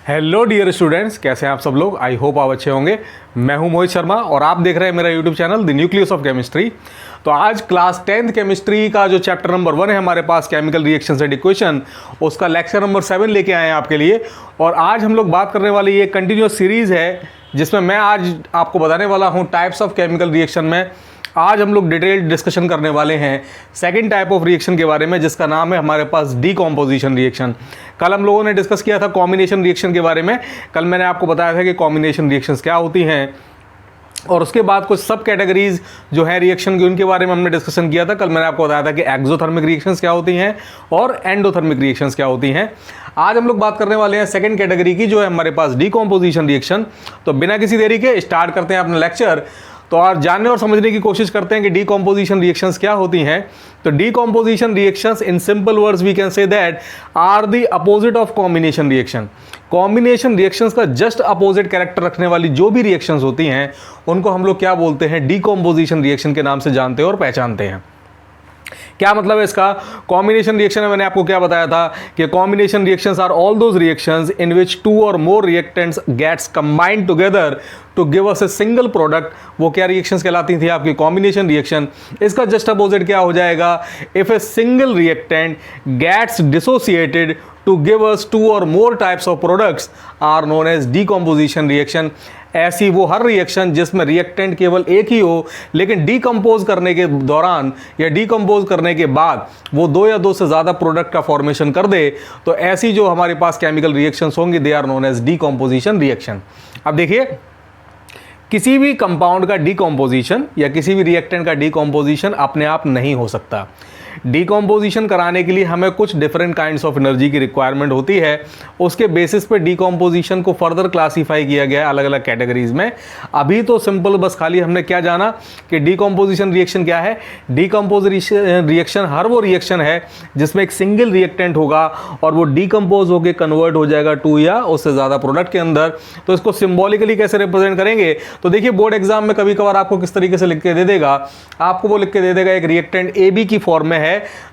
Hello dear students, कैसे हैं आप सब लोग। आई होप आप अच्छे होंगे। मैं हूं मोहित शर्मा और आप देख रहे हैं मेरा YouTube channel the nucleus of chemistry. तो आज क्लास 10th केमिस्ट्री का जो चैप्टर नंबर 1 है हमारे पास, केमिकल रिएक्शंस एंड इक्वेशन, उसका लेक्चर नंबर 7 लेके आए हैं आपके लिए। और आज हम लोग बात करने वाली ये कंटिन्यूस सीरीज़ है जिसमें मैं आज आपको बताने वाला हूँ टाइप्स ऑफ केमिकल रिएक्शन में। आज हम लोग डिटेल्ड डिस्कशन करने वाले हैं सेकंड टाइप ऑफ रिएक्शन के बारे में, जिसका नाम है हमारे पास डीकॉम्पोजिशन रिएक्शन। कल हम लोगों ने डिस्कस किया था कॉम्बिनेशन रिएक्शन के बारे में। कल मैंने आपको बताया था कि कॉम्बिनेशन रिएक्शंस क्या होती हैं, और उसके बाद कुछ सब कैटेगरीज जो है रिएक्शन की, उनके बारे में हमने डिस्कशन किया था। कल मैंने आपको बताया था कि एक्सोथर्मिक रिएक्शंस क्या होती हैं और एंडोथर्मिक रिएक्शंस क्या होती हैं। आज हम लोग बात करने वाले हैं सेकंड कैटेगरी की, जो है हमारे पास डीकॉम्पोजिशन रिएक्शन। तो बिना किसी देरी के स्टार्ट करते हैं अपना लेक्चर। तो आज जानने और समझने की कोशिश करते हैं कि डीकॉम्पोजिशन रिएक्शंस क्या होती हैं। तो decomposition reactions in simple words we can say that are the opposite of combination reaction. Combination reactions का जस्ट अपोजिट कैरेक्टर रखने वाली जो भी रिएक्शंस होती हैं उनको हम लोग क्या बोलते हैं, डीकॉम्पोजिशन रिएक्शन के नाम से जानते हैं और पहचानते हैं। क्या मतलब है इसका? कॉम्बिनेशन रिएक्शन में मैंने आपको क्या बताया था कि combination reactions are all those reactions in which 2 और more reactants gets combined together to give us a single product. वो क्या रिएक्शंस कहलाती थी आपकी? Combination reaction. इसका जस्ट अपोजिट क्या हो जाएगा? If a single reactant gets dissociated to give us 2 और more types of products are known as decomposition reaction. ऐसी वो हर रिएक्शन जिसमें रिएक्टेंट केवल एक ही हो, लेकिन डीकम्पोज करने के दौरान या डीकम्पोज करने के बाद वो 2 या 2 से ज़्यादा प्रोडक्ट का फॉर्मेशन कर दे, तो ऐसी जो हमारे पास केमिकल रिएक्शंस होंगी they are known as decomposition reaction. अब देखिए, किसी भी कंपाउंड का डीकम्पोजिशन या किसी भी रिएक्टेंट का डीकम्पोजिशन अपने आप नहीं हो सकता। डीकॉम्पोजिशन कराने के लिए हमें कुछ डिफरेंट काइंड्स ऑफ एनर्जी की रिक्वायरमेंट होती है। उसके बेसिस पे डीकॉम्पोजिशन को फर्दर क्लासीफाई किया गया है अलग अलग कैटेगरीज में। अभी तो सिंपल बस खाली हमने क्या जाना कि डीकॉम्पोजिशन रिएक्शन क्या है। डीकॉम्पोजिशन रिएक्शन हर वो रिएक्शन है जिसमें एक सिंगल रिएक्टेंट होगा और वो डीकम्पोज होकर कन्वर्ट हो जाएगा 2 या उससे ज़्यादा प्रोडक्ट के अंदर। तो इसको सिम्बॉलिकली कैसे रिप्रेजेंट करेंगे? तो देखिए, बोर्ड एग्जाम में कभी कभार आपको किस तरीके से लिख के दे देगा, आपको वो लिख के दे देगा एक रिएक्टेंट ए बी की फॉर्म में है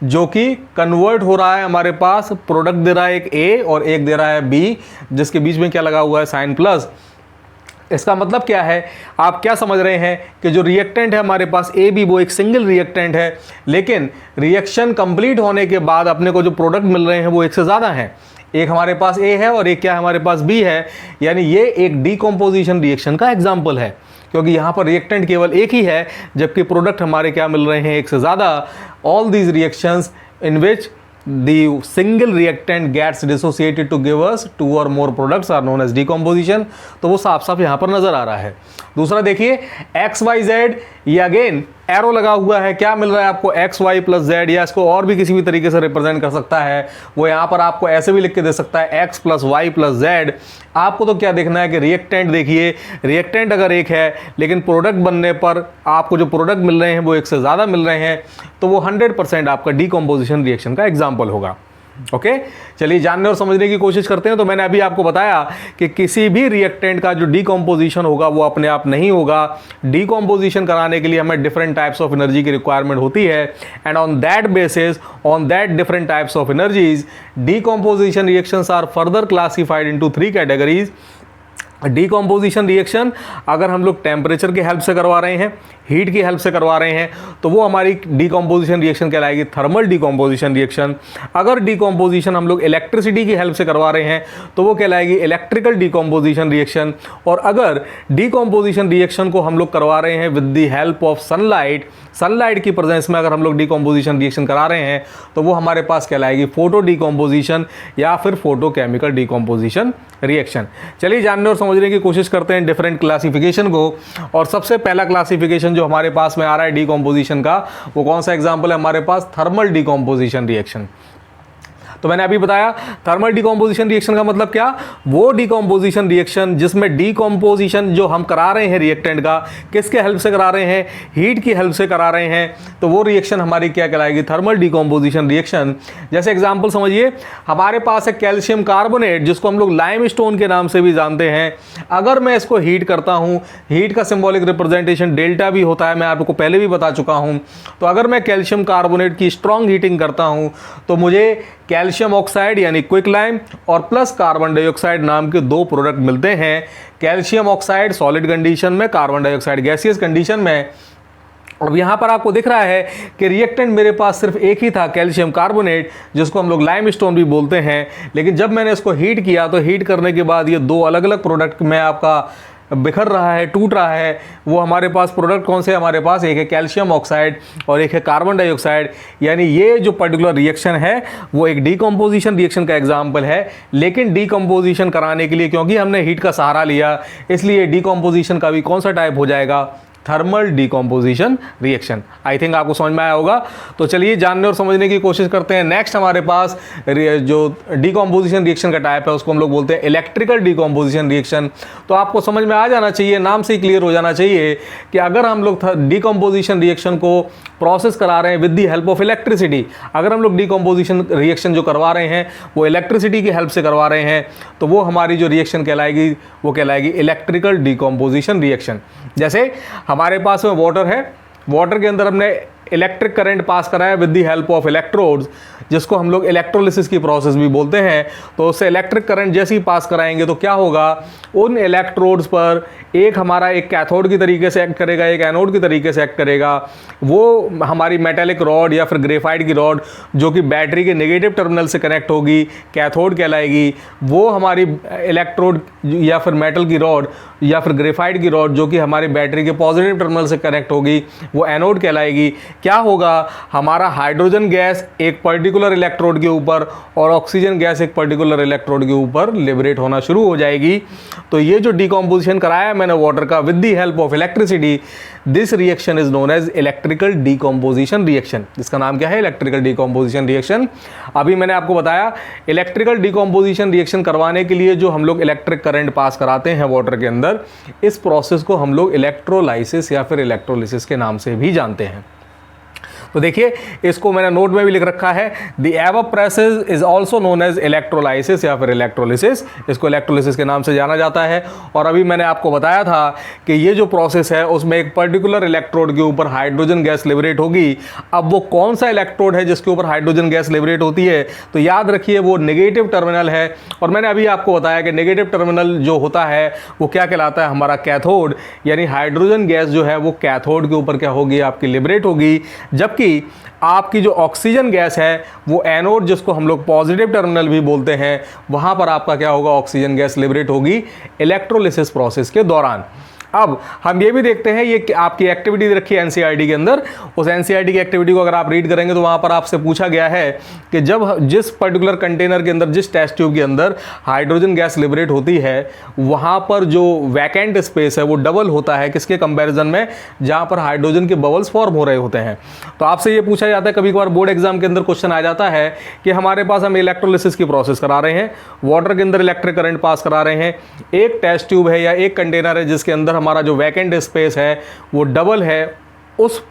जो कि कन्वर्ट हो रहा है, हमारे पास प्रोडक्ट दे रहा है एक ए और एक दे रहा है बी, जिसके बीच में क्या लगा हुआ है? Sign plus. इसका मतलब क्या है? आप क्या समझ रहे हैं कि जो रिएक्टेंट है हमारे पास ए बी, वो एक सिंगल रिएक्टेंट है, लेकिन रिएक्शन कंप्लीट होने के बाद अपने को जो प्रोडक्ट मिल रहे हैं वो एक से ज़्यादा हैं। एक हमारे पास ए है और एक क्या हमारे पास बी है। यानी ये एक डीकॉम्पोजिशन रिएक्शन का एग्जाम्पल है, क्योंकि यहाँ पर रिएक्टेंट केवल एक ही है जबकि प्रोडक्ट हमारे क्या मिल रहे हैं? एक से ज़्यादा। All these reactions in which the single reactant gets dissociated to give us 2 or more products are known as decomposition। तो वो साफ साफ यहाँ पर नजर आ रहा है। दूसरा देखिए, एक्स वाई जेड, ये अगेन एरो लगा हुआ है। क्या मिल रहा है आपको? एक्स वाई प्लस जेड, या इसको और भी किसी भी तरीके से रिप्रेजेंट कर सकता है। वो यहाँ पर आपको ऐसे भी लिख के दे सकता है, X plus Y plus Z. आपको तो क्या देखना है कि रिएक्टेंट देखिए, रिएक्टेंट अगर एक है लेकिन प्रोडक्ट बनने पर आपको जो प्रोडक्ट मिल रहे हैं वो एक से ज़्यादा मिल रहे हैं, तो वो 100% आपका डीकॉम्पोजिशन रिएक्शन का एग्जाम्पल होगा। ओके, चलिए जानने और समझने की कोशिश करते हैं। तो मैंने अभी आपको बताया कि किसी भी रिएक्टेंट का जो डीकॉम्पोजिशन होगा वो अपने आप नहीं होगा। डीकॉम्पोजिशन कराने के लिए हमें डिफरेंट टाइप्स ऑफ एनर्जी की रिक्वायरमेंट होती है, and on that basis, on that different types of energies, decomposition reactions are further classified into 3 categories. Decomposition reaction अगर हम लोग टेम्परेचर की हेल्प से करवा रहे हैं, हीट की हेल्प से करवा रहे हैं, तो वो हमारी डीकॉम्पोजिशन रिएक्शन कहलाएगी थर्मल डीकॉम्पोजिशन रिएक्शन। अगर डीकॉम्पोजिशन हम लोग इलेक्ट्रिसिटी की हेल्प से करवा रहे हैं तो वो कहलाएगी इलेक्ट्रिकल डीकॉम्पोजिशन रिएक्शन। और अगर डीकॉम्पोजिशन रिएक्शन को हम लोग करवा रहे हैं with the help of sunlight, sunlight की प्रेजेंस में अगर हम लोग डीकॉम्पोजिशन रिएक्शन करा रहे हैं तो वो हमारे पास कहलाएगी फोटो डीकॉम्पोजिशन या फिर फोटो केमिकल डीकॉम्पोजिशन रिएक्शन। चलिए जानने और समझने की कोशिश करते हैं डिफरेंट क्लासिफिकेशन को। और सबसे पहला क्लासिफिकेशन जो हमारे पास में आ रहा है डीकॉम्पोजिशन का, वो कौन सा एग्जांपल है हमारे पास? Thermal decomposition reaction. तो मैंने अभी बताया थर्मल डीकॉम्पोजिशन रिएक्शन का मतलब क्या? वो डीकॉम्पोजिशन रिएक्शन जिसमें डीकॉम्पोजिशन जो हम करा रहे हैं रिएक्टेंट का, किसके हेल्प से करा रहे हैं? हीट की हेल्प से करा रहे हैं। तो वो रिएक्शन हमारी क्या कहलाएगी? Thermal decomposition reaction. जैसे एग्जांपल समझिए, हमारे पास है कैल्शियम कार्बोनेट, जिसको हम लोग लाइम स्टोन के नाम से भी जानते हैं। अगर मैं इसको हीट करता हूँ, हीट का सिंबॉलिक रिप्रेजेंटेशन डेल्टा भी होता है, मैं आपको पहले भी बता चुका हूँ। तो अगर मैं कैल्शियम कार्बोनेट की स्ट्रॉन्ग हीटिंग करता हूँ तो मुझे कैल्शियम ऑक्साइड यानी क्विकलाइम और प्लस कार्बन डाइऑक्साइड नाम के दो प्रोडक्ट मिलते हैं। कैल्शियम ऑक्साइड सॉलिड कंडीशन में, कार्बन डाइऑक्साइड गैसियस कंडीशन में। अब यहाँ पर आपको दिख रहा है कि रिएक्टेंट मेरे पास सिर्फ एक ही था, कैल्शियम कार्बोनेट, जिसको हम लोग लाइमस्टोन भी बोलते हैं। लेकिन जब मैंने इसको हीट किया तो हीट करने के बाद ये दो अलग अलग प्रोडक्ट में आपका बिखर रहा है, टूट रहा है। वो हमारे पास प्रोडक्ट कौन से, हमारे पास एक है कैल्शियम ऑक्साइड और एक है कार्बन डाइऑक्साइड। यानी ये जो पर्टिकुलर रिएक्शन है वो एक डीकम्पोजिशन रिएक्शन का एग्जाम्पल है। लेकिन डीकम्पोजिशन कराने के लिए, क्योंकि हमने हीट का सहारा लिया, इसलिए डीकम्पोजिशन का भी कौन सा टाइप हो जाएगा, thermal decomposition reaction. I think आपको समझ में आया होगा। तो चलिए जानने और समझने की कोशिश करते हैं। नेक्स्ट हमारे पास जो डीकम्पोजिशन रिएक्शन का टाइप है उसको हम लोग बोलते हैं इलेक्ट्रिकल डीकम्पोजिशन रिएक्शन। तो आपको समझ में आ जाना चाहिए, नाम से ही क्लियर हो जाना चाहिए कि अगर हम लोग डीकम्पोजिशन रिएक्शन को प्रोसेस करा रहे हैं with the help of electricity, अगर हम लोग डीकम्पोजिशन रिएक्शन जो करवा रहे हैं वो इलेक्ट्रिसिटी की हेल्प से करवा रहे हैं, तो वो हमारी जो रिएक्शन कहलाएगी वो कहलाएगी इलेक्ट्रिकल डीकम्पोजिशन रिएक्शन। जैसे हमारे पास में वाटर है, वाटर के अंदर हमने इलेक्ट्रिक करंट पास कराया with the help of electrodes, जिसको हम लोग इलेक्ट्रोलिसिस की प्रोसेस भी बोलते हैं। तो उससे इलेक्ट्रिक करंट जैसे ही पास कराएंगे तो क्या होगा, उन इलेक्ट्रोड्स पर एक हमारा एक कैथोड की तरीके से एक्ट करेगा, एक एनोड की तरीके से एक्ट करेगा। वो हमारी मेटेलिक रॉड या फिर ग्रेफाइट की रॉड जो कि बैटरी के नेगेटिव टर्मिनल से कनेक्ट होगी, कैथोड कहलाएगी। वो हमारी इलेक्ट्रोड या फिर मेटल की रॉड या फिर ग्रेफाइट की रॉड जो कि हमारी बैटरी के पॉजिटिव टर्मिनल से कनेक्ट होगी, वो एनोड कहलाएगी। क्या होगा, हमारा हाइड्रोजन गैस एक पर्टिकुलर इलेक्ट्रोड के ऊपर और ऑक्सीजन गैस एक पर्टिकुलर इलेक्ट्रोड के ऊपर लिबरेट होना शुरू हो जाएगी। तो ये जो डीकम्पोजिशन कराया मैंने वाटर का with the help of electricity, this reaction is known as electrical decomposition reaction. इसका नाम क्या है, इलेक्ट्रिकल डीकम्पोजिशन रिएक्शन। अभी मैंने आपको बताया इलेक्ट्रिकल डीकम्पोजिशन रिएक्शन करवाने के लिए जो हम लोग इलेक्ट्रिक करंट पास कराते हैं वाटर के अंदर, इस प्रोसेस को हम लोग इलेक्ट्रोलाइसिस या फिर इलेक्ट्रोलिसिस के नाम से भी जानते हैं। तो देखिए इसको मैंने नोट में भी लिख रखा है, the above process is also known as electrolysis या फिर इलेक्ट्रोलिसिस। इसको इलेक्ट्रोलिसिस के नाम से जाना जाता है। और अभी मैंने आपको बताया था कि ये जो प्रोसेस है उसमें एक पर्टिकुलर इलेक्ट्रोड के ऊपर हाइड्रोजन गैस लिबरेट होगी। अब वो कौन सा इलेक्ट्रोड है जिसके ऊपर हाइड्रोजन गैस लिबरेट होती है, तो याद रखिए वो नेगेटिव टर्मिनल है। और मैंने अभी आपको बताया कि नेगेटिव टर्मिनल जो होता है वो क्या कहलाता है, हमारा कैथोड। यानी हाइड्रोजन गैस जो है वो कैथोड के ऊपर क्या होगी, आपकी लिबरेट होगी। जबकि आपकी जो ऑक्सीजन गैस है वो एनोड, जिसको हम लोग पॉजिटिव टर्मिनल भी बोलते हैं, वहां पर आपका क्या होगा, ऑक्सीजन गैस लिबरेट होगी इलेक्ट्रोलिसिस प्रोसेस के दौरान। अब हम ये भी देखते हैं, ये आपकी एक्टिविटी रखी है एनसीईआरटी के अंदर। उस एनसीईआरटी की एक्टिविटी को अगर आप रीड करेंगे तो वहाँ पर आपसे पूछा गया है कि जब जिस पर्टिकुलर कंटेनर के अंदर, जिस टेस्ट ट्यूब के अंदर हाइड्रोजन गैस लिबरेट होती है, वहाँ पर जो वैकेंट स्पेस है वो डबल होता है किसके कंपैरिजन में, जहाँ पर हाइड्रोजन के बबल्स फॉर्म हो रहे होते हैं। तो आपसे ये पूछा जाता है, कभी कभार बोर्ड एग्जाम के अंदर क्वेश्चन आ जाता है कि हमारे पास हम इलेक्ट्रोलिसिस की प्रोसेस करा रहे हैं, वाटर के अंदर इलेक्ट्रिक करंट पास करा रहे हैं, एक टेस्ट ट्यूब है या एक कंटेनर है जिसके अंदर हमारा जो वैकेंट स्पेस है वो डबल है उस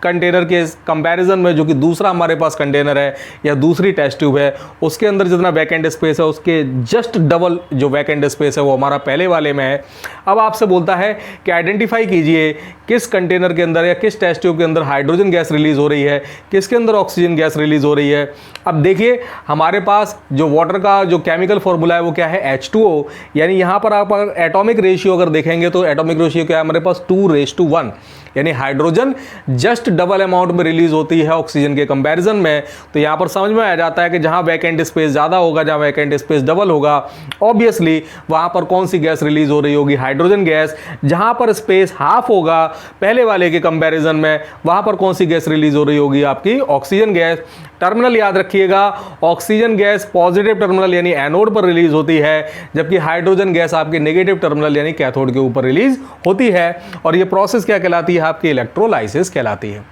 कंटेनर के कंपैरिजन में जो कि दूसरा हमारे पास कंटेनर है या दूसरी टेस्ट ट्यूब है, उसके अंदर जितना वैकेंट स्पेस है उसके जस्ट डबल जो वैकेंट स्पेस है वो हमारा पहले वाले में है। अब आपसे बोलता है कि आइडेंटिफाई कीजिए किस कंटेनर के अंदर या किस टेस्ट ट्यूब के अंदर हाइड्रोजन गैस रिलीज हो रही है, किसके अंदर ऑक्सीजन गैस रिलीज हो रही है। अब देखिए हमारे पास जो वाटर का जो केमिकल फॉर्मूला है वो क्या है, H2O। यानी यहाँ पर आप एटॉमिक रेशियो अगर देखेंगे तो एटॉमिक रेशियो क्या है हमारे पास, 2:1। यानी हाइड्रोजन जस्ट डबल अमाउंट में रिलीज होती है ऑक्सीजन के कंपैरिजन में। तो यहाँ पर समझ में आ जाता है कि जहाँ वैकेंट स्पेस ज़्यादा होगा, जहाँ वैकेंट स्पेस डबल होगा, ऑब्वियसली वहाँ पर कौन सी गैस रिलीज हो रही होगी, हाइड्रोजन गैस। जहाँ पर स्पेस हाफ होगा पहले वाले के कंपैरिजन में, वहाँ पर कौन सी गैस रिलीज हो रही होगी, आपकी ऑक्सीजन गैस। टर्मिनल याद रखिएगा, ऑक्सीजन गैस पॉजिटिव टर्मिनल यानी एनोड पर रिलीज होती है, जबकि हाइड्रोजन गैस आपके नेगेटिव टर्मिनल यानी कैथोड के ऊपर रिलीज होती है। और ये प्रोसेस क्या कहलाती है, आपकी इलेक्ट्रोलाइसिस कहलाती है।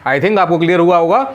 आई थिंक आपको क्लियर हुआ होगा।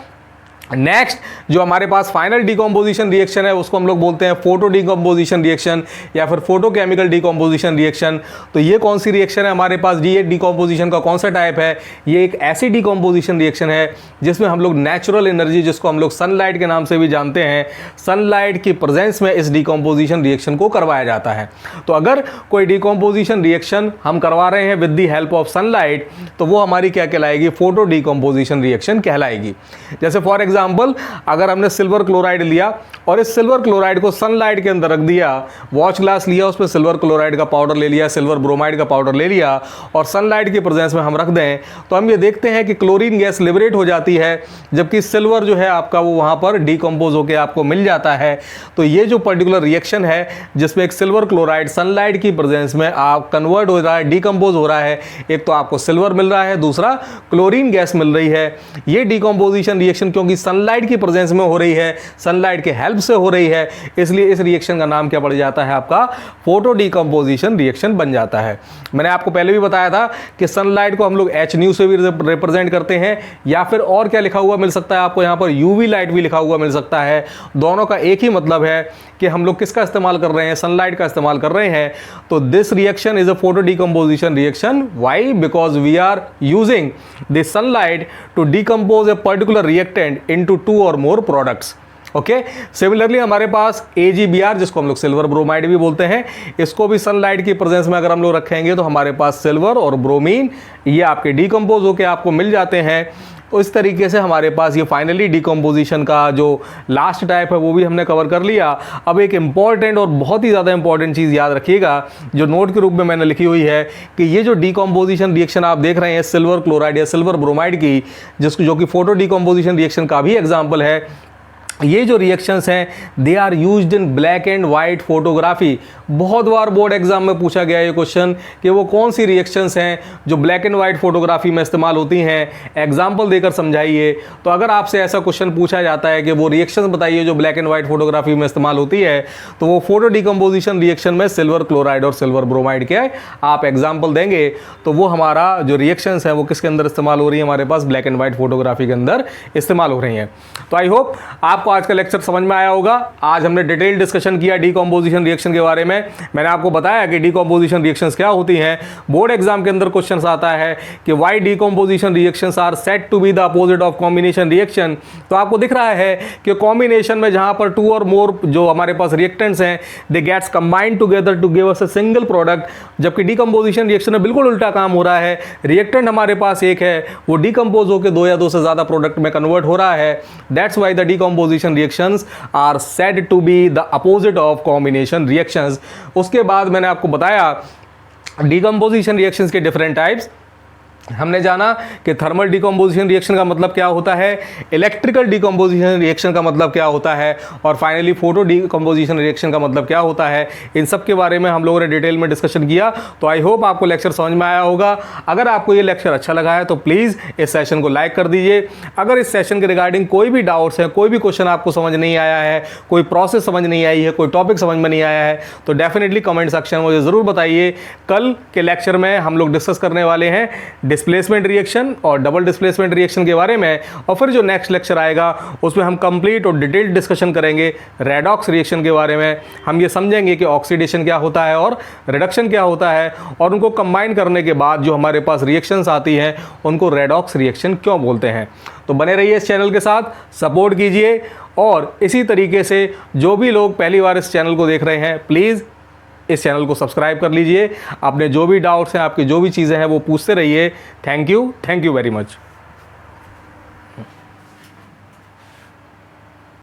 नेक्स्ट जो हमारे पास फाइनल डीकम्पोजिशन रिएक्शन है उसको हम लोग बोलते हैं फोटो डीकम्पोजिशन रिएक्शन या फिर फोटोकेमिकल डीकम्पोजिशन रिएक्शन। तो ये कौन सी रिएक्शन है हमारे पास, ये डीकम्पोजिशन का कौन सा टाइप है, ये एक ऐसी डीकम्पोजिशन रिएक्शन है जिसमें हम लोग नेचुरल एनर्जी, जिसको हम लोग सनलाइट के नाम से भी जानते हैं, सनलाइट की प्रेजेंस में इस डीकम्पोजिशन रिएक्शन को करवाया जाता है। तो अगर कोई डीकम्पोजिशन रिएक्शन हम करवा रहे हैं with the help of sunlight तो वो हमारी क्या कहलाएगी, फोटो डीकम्पोजिशन रिएक्शन कहलाएगी। जैसे फॉर एग्जांपल, अगर हमने सिल्वर क्लोराइड लिया और इस सिल्वर क्लोराइड को सनलाइट के अंदर रख दिया, वॉच ग्लास लिया, उसमें सिल्वर क्लोराइड का पाउडर ले लिया, सिल्वर ब्रोमाइड का पाउडर ले लिया और सनलाइट की प्रेजेंस में हम रख दें, तो हम ये देखते हैं कि क्लोरीन गैस लिबरेट हो जाती है, जबकि सिल्वर जो है आपका वो वहाँ पर डिकम्पोज होकर आपको मिल जाता है। तो ये जो पर्टिकुलर रिएक्शन है जिसमें एक सिल्वर क्लोराइड सनलाइट की प्रेजेंस में आप कन्वर्ट हो रहा है, डिकम्पोज हो रहा है, एक तो आपको सिल्वर मिल रहा है, दूसरा क्लोरीन गैस मिल रही है। ये डिकम्पोजिशन रिएक्शन क्योंकि सनलाइट की प्रेजेंस में हो रही है, सनलाइट के हेल्प से हो रही है, इसलिए इस रिएक्शन का नाम क्या पड़ जाता है आपका फोटो डिकम्पोजिशन रिएक्शन बन जाता है। मैंने आपको पहले भी बताया था कि सनलाइट को हम लोग एच न्यू से भी रिप्रेजेंट करते हैं, या फिर और क्या लिखा हुआ मिल सकता है आपको, यहाँ पर यूवी लाइट भी लिखा हुआ मिल सकता है। दोनों का एक ही मतलब है कि हम लोग किसका इस्तेमाल कर रहे हैं, सनलाइट का इस्तेमाल कर रहे हैं। तो this reaction is a photo decomposition reaction. Why? Because we are using the sunlight to decompose a particular reactant into 2 और मोर प्रोडक्ट्स। ओके, सिमिलरली हमारे पास AgBr, जिसको हम लोग सिल्वर ब्रोमाइड भी बोलते हैं, इसको भी सनलाइट की प्रेजेंस में अगर हम लोग रखेंगे तो हमारे पास सिल्वर और ब्रोमीन ये आपके डिकम्पोज होके आपको मिल जाते हैं। तो इस तरीके से हमारे पास ये फाइनली डिकम्पोजिशन का जो लास्ट टाइप है वो भी हमने कवर कर लिया। अब एक इंपॉर्टेंट और बहुत ही ज़्यादा इंपॉर्टेंट चीज़ याद रखिएगा जो नोट के रूप में मैंने लिखी हुई है कि ये जो डिकम्पोजिशन रिएक्शन आप देख रहे हैं सिल्वर क्लोराइड या सिल्वर ब्रोमाइड की, जो कि फोटो डिकम्पोजिशन रिएक्शन का भी एग्जाम्पल है, ये जो रिएक्शंस हैं they are used in black and white photography. बहुत बार बोर्ड एग्जाम में पूछा गया ये क्वेश्चन कि वो कौन सी रिएक्शंस हैं जो ब्लैक एंड वाइट फोटोग्राफी में इस्तेमाल होती हैं, एग्जाम्पल देकर समझाइए। तो अगर आपसे ऐसा क्वेश्चन पूछा जाता है कि वो रिएक्शंस बताइए जो ब्लैक एंड वाइट फोटोग्राफी में इस्तेमाल होती है, तो वो फोटो डिकम्पोजिशन रिएक्शन में सिल्वर क्लोराइड और सिल्वर ब्रोमाइड के आप एग्जाम्पल देंगे, तो वो हमारा जो रिएक्शंस है वो किसके अंदर इस्तेमाल हो रही है, हमारे पास ब्लैक एंड वाइट फोटोग्राफी के अंदर इस्तेमाल हो रही हैं। तो आई होप आपको आज का लेक्चर समझ में आया होगा। आज हमने डिटेल डिस्कशन किया डिकम्पोजिशन रिएक्शन के बारे में। मैंने आपको बताया कि डिकम्पोजिशन रिएक्शंस क्या होती हैं। बोर्ड एग्जाम के अंदर क्वेश्चन आता है कि why decomposition reactions are said to be the opposite of combination reaction. तो आपको दिख रहा है कि कॉम्बिनेशन में जहां पर 2 और मोर जो हमारे पास रिएक्टेंट्स हैं they gets combined together to give us a single product, जबकि डिकम्पोजिशन रिएक्शन में बिल्कुल उल्टा काम हो रहा है। रिएक्टेंट हमारे पास एक है, वो डिकम्पोज होकर 2 या 2 से ज्यादा प्रोडक्ट में कन्वर्ट हो रहा है। That's why the decomposition reactions are said to be the opposite of combination reactions। उसके बाद मैंने आपको बताया डिकम्पोजिशन रिएक्शंस के डिफरेंट टाइप्स। हमने जाना कि थर्मल डिकम्पोजिशन रिएक्शन का मतलब क्या होता है, इलेक्ट्रिकल डिकम्पोजिशन रिएक्शन का मतलब क्या होता है, और फाइनली फोटो डिकम्पोजिशन रिएक्शन का मतलब क्या होता है। इन सब के बारे में हम लोगों ने डिटेल में डिस्कशन किया। तो आई होप आपको लेक्चर समझ में आया होगा। अगर आपको ये लेक्चर अच्छा लगा है तो प्लीज़ इस सेशन को लाइक कर दीजिए। अगर इस सेशन के रिगार्डिंग कोई भी डाउट्स हैं, कोई भी क्वेश्चन आपको समझ नहीं आया है, कोई प्रोसेस समझ नहीं आई है, कोई टॉपिक समझ में नहीं आया है, तो डेफिनेटली कमेंट सेक्शन में मुझे ज़रूर बताइए। कल के लेक्चर में हम लोग डिस्कस करने वाले हैं डिस्प्लेसमेंट रिएक्शन और डबल डिस्प्लेसमेंट रिएक्शन के बारे में, और फिर जो नेक्स्ट लेक्चर आएगा उसमें हम कंप्लीट और डिटेल्ड डिस्कशन करेंगे रेडॉक्स रिएक्शन के बारे में। हम ये समझेंगे कि ऑक्सीडेशन क्या होता है और रिडक्शन क्या होता है, और उनको कंबाइन करने के बाद जो हमारे पास रिएक्शंस आती हैं उनको रेडॉक्स रिएक्शन क्यों बोलते हैं। तो बने रहिए इस चैनल के साथ, सपोर्ट कीजिए, और इसी तरीके से जो भी लोग पहली बार इस चैनल को देख रहे हैं प्लीज़ इस चैनल को सब्सक्राइब कर लीजिए। अपने जो भी डाउट्स हैं, आपकी जो भी चीज़ें हैं वो पूछते रहिए। Thank you very much.